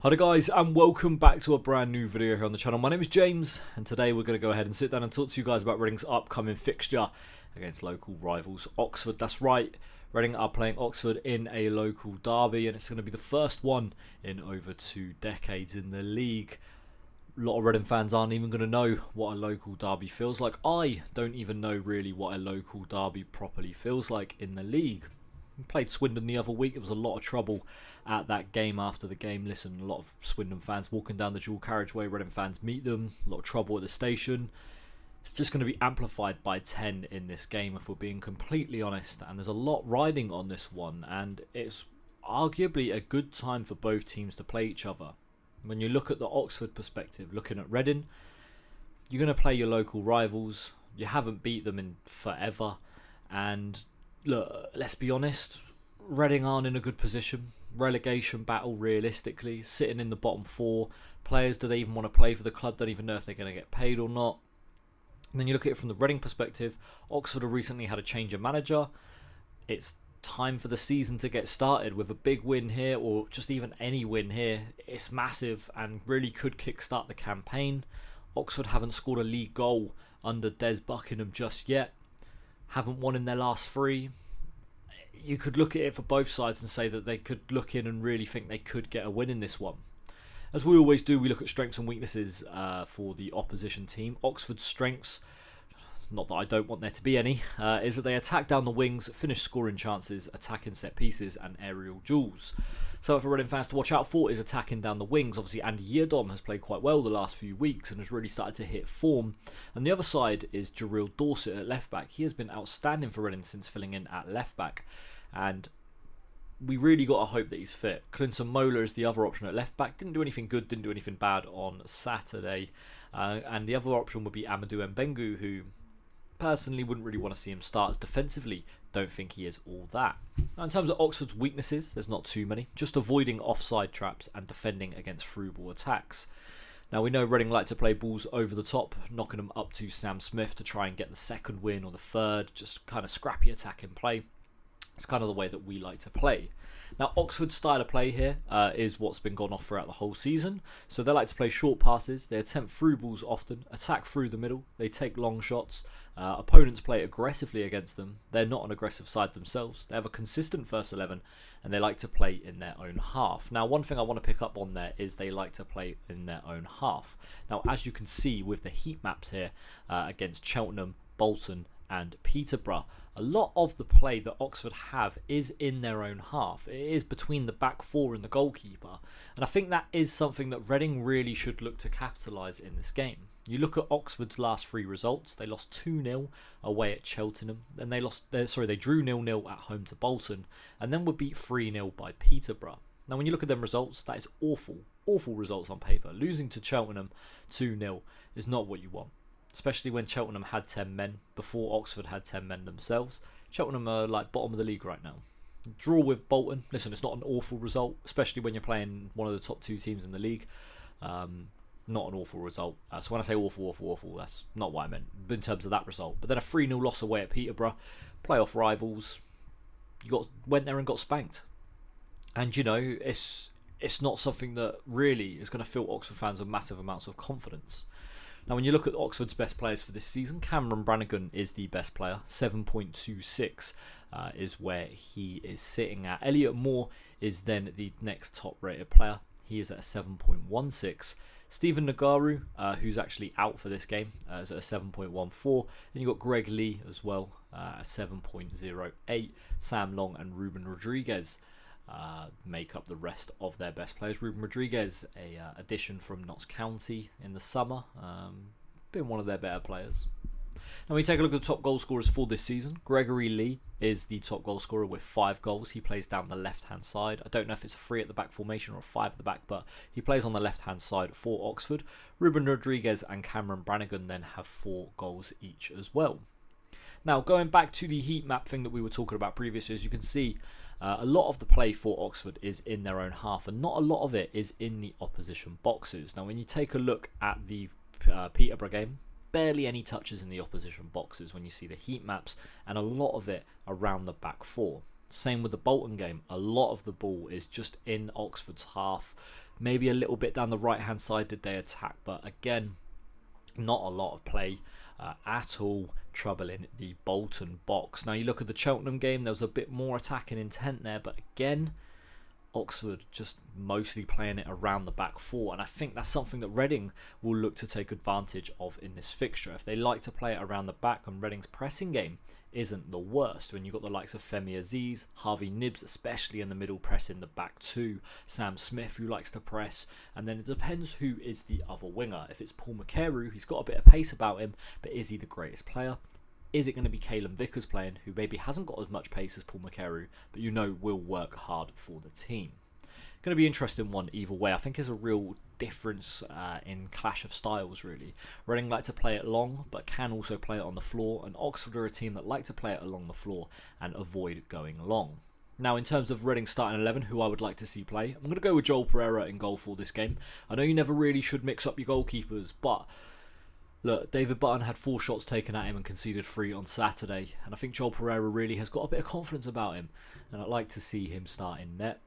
Hi there guys, and welcome back to a brand new video here on the channel. My name is James, and today we're going to go ahead and sit down and talk to you guys about Reading's upcoming fixture against local rivals Oxford. That's right, Reading are playing Oxford in a local derby, and it's going to be the first one in over 2 decades in the league. A lot of Reading fans aren't even going to know what a local derby feels like. I don't even know really what a local derby properly feels like in the league. We played Swindon the other week. It was a lot of trouble at that game after the game. Listen, a lot of Swindon fans walking down the dual carriageway. Reading fans meet them. A lot of trouble at the station. It's just going to be amplified by 10 in this game if we're being completely honest. And there's a lot riding on this one. And it's arguably a good time for both teams to play each other. When you look at the Oxford perspective, looking at Reading, you're going to play your local rivals. You haven't beat them in forever. And look, let's be honest, Reading aren't in a good position. Relegation battle, realistically, sitting in the bottom 4. Players, do they even want to play for the club? Don't even know if they're going to get paid or not. And then you look at it from the Reading perspective. Oxford have recently had a change of manager. It's time for the season to get started with a big win here, or just even any win here. It's massive and really could kickstart the campaign. Oxford haven't scored a league goal under Des Buckingham just yet. Haven't won in their last 3. You could look at it for both sides and say that they could look in and really think they could get a win in this one. As we always do, we look at strengths and weaknesses for the opposition team. Oxford's strengths, not that I don't want there to be any, is that they attack down the wings, finish scoring chances, attacking set pieces and aerial duels. So for Reading fans to watch out for is attacking down the wings. Obviously Andy Yeardom has played quite well the last few weeks and has really started to hit form. And the other side is Jarrell Dorset at left back. He has been outstanding for Reading since filling in at left back. And we really got to hope that he's fit. Clinton Mola is the other option at left back. Didn't do anything good, didn't do anything bad on Saturday. And the other option would be Amadou Mbengu, who personally wouldn't really want to see him start, as defensively don't think he is all that. Now, in terms of Oxford's weaknesses, there's not too many. Just avoiding offside traps and defending against through ball attacks. Now, we know Reading like to play balls over the top, knocking them up to Sam Smith to try and get the second win or the third, just kind of scrappy attack in play. It's kind of the way that we like to play. Now, Oxford's style of play here is what's been gone off throughout the whole season. So they like to play short passes, they attempt through balls often, attack through the middle, they take long shots. Opponents play aggressively against them. They're not an aggressive side themselves. They have a consistent first 11 and they like to play in their own half. Now, one thing I want to pick up on there is they like to play in their own half. Now, as you can see with the heat maps here against Cheltenham, Bolton and Peterborough, a lot of the play that Oxford have is in their own half. It is between the back 4 and the goalkeeper. And I think that is something that Reading really should look to capitalise in this game. You look at Oxford's last 3 results. They lost 2-0 away at Cheltenham. Then they drew 0-0 at home to Bolton. And then were beat 3-0 by Peterborough. Now, when you look at them results, that is awful results on paper. Losing to Cheltenham 2-0 is not what you want. Especially when Cheltenham had 10 men before Oxford had 10 men themselves. Cheltenham are like bottom of the league right now. Draw with Bolton. Listen, it's not an awful result, especially when you're playing one of the top 2 teams in the league. Not an awful result. So when I say awful, that's not what I meant in terms of that result. But then a 3-0 loss away at Peterborough. Playoff rivals. You went there and got spanked. And you know, it's not something that really is going to fill Oxford fans with massive amounts of confidence. Now, when you look at Oxford's best players for this season, Cameron Brannigan is the best player. 7.26 is where he is sitting at. Elliot Moore is then the next top rated player. He is at a 7.16. Stephen Nagaru, who's actually out for this game, is at a 7.14. And you've got Greg Lee as well, at 7.08. Sam Long and Ruben Rodriguez make up the rest of their best players. Ruben Rodriguez, a addition from Notts County in the summer, been one of their better players. Now, when we take a look at the top goal scorers for this season, Gregory Lee is the top goal scorer with 5 goals. He plays down the left-hand side. I don't know if it's a 3 at the back formation or a 5 at the back, but he plays on the left-hand side for Oxford. Ruben Rodriguez and Cameron Brannigan then have 4 goals each as well. Now, going back to the heat map thing that we were talking about previously, as you can see, a lot of the play for Oxford is in their own half, and not a lot of it is in the opposition boxes. Now, when you take a look at the Peterborough game, barely any touches in the opposition boxes when you see the heat maps, and a lot of it around the back 4. Same with the Bolton game. A lot of the ball is just in Oxford's half. Maybe a little bit down the right-hand side did they attack, but again, not a lot of play at all. Trouble in the Bolton box. Now you look at the Cheltenham game, there was a bit more attacking intent there, but again, Oxford just mostly playing it around the back four, and I think that's something that Reading will look to take advantage of in this fixture. If they like to play it around the back, and Reading's pressing game isn't the worst when you've got the likes of Femi Aziz, Harvey Nibbs, especially in the middle, pressing the back two, Sam Smith who likes to press, and then it depends who is the other winger. If it's Paul McCarroll, he's got a bit of pace about him, but is he the greatest player? Is it going to be Calum Vickers playing, who maybe hasn't got as much pace as Paul McCarroll, but you know will work hard for the team? Going to be an interesting one either way. I think there's a real difference in clash of styles, really. Reading like to play it long, but can also play it on the floor, and Oxford are a team that like to play it along the floor and avoid going long. Now, in terms of Reading starting 11, who I would like to see play, I'm going to go with Joel Pereira in goal for this game. I know you never really should mix up your goalkeepers, but look, David Button had 4 shots taken at him and conceded 3 on Saturday, and I think Joel Pereira really has got a bit of confidence about him, and I'd like to see him start in net.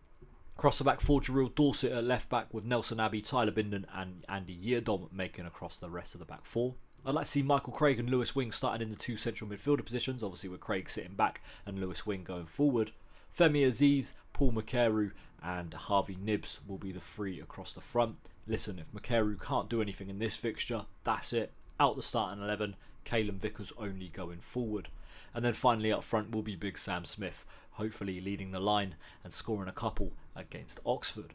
Across the back for Jarrell Dorset at left back, with Nelson Abbey, Tyler Bindon and Andy Yeardom making across the rest of the back four. I'd like to see Michael Craig and Lewis Wing starting in the 2 central midfielder positions, obviously with Craig sitting back and Lewis Wing going forward. Femi Aziz, Paul McCarroll and Harvey Nibbs will be the 3 across the front. Listen, if McCarroll can't do anything in this fixture, that's it. Out the starting 11, Calum Vickers only going forward. And then finally up front will be Big Sam Smith, hopefully leading the line and scoring a couple against Oxford.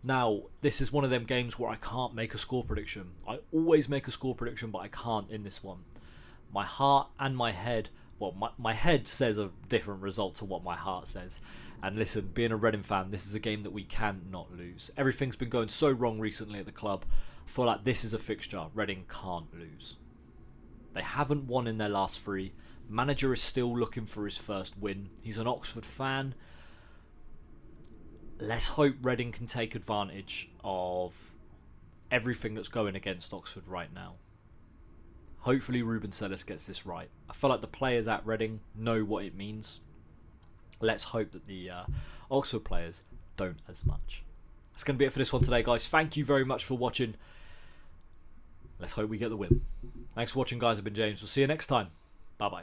Now, this is one of them games where I can't make a score prediction. I always make a score prediction, but I can't in this one. My heart and my head, well, my head says a different result to what my heart says. And listen, being a Reading fan, this is a game that we cannot lose. Everything's been going so wrong recently at the club. I feel like this is a fixture Reading can't lose. They haven't won in their last 3. Manager is still looking for his first win. He's an Oxford fan. Let's hope Reading can take advantage of everything that's going against Oxford right now. Hopefully Ruben Sellis gets this right. I feel like the players at Reading know what it means. Let's hope that the Oxford players don't as much. That's going to be it for this one today, guys. Thank you very much for watching. Let's hope we get the win. Thanks for watching, guys. I've been James. We'll see you next time. Bye-bye.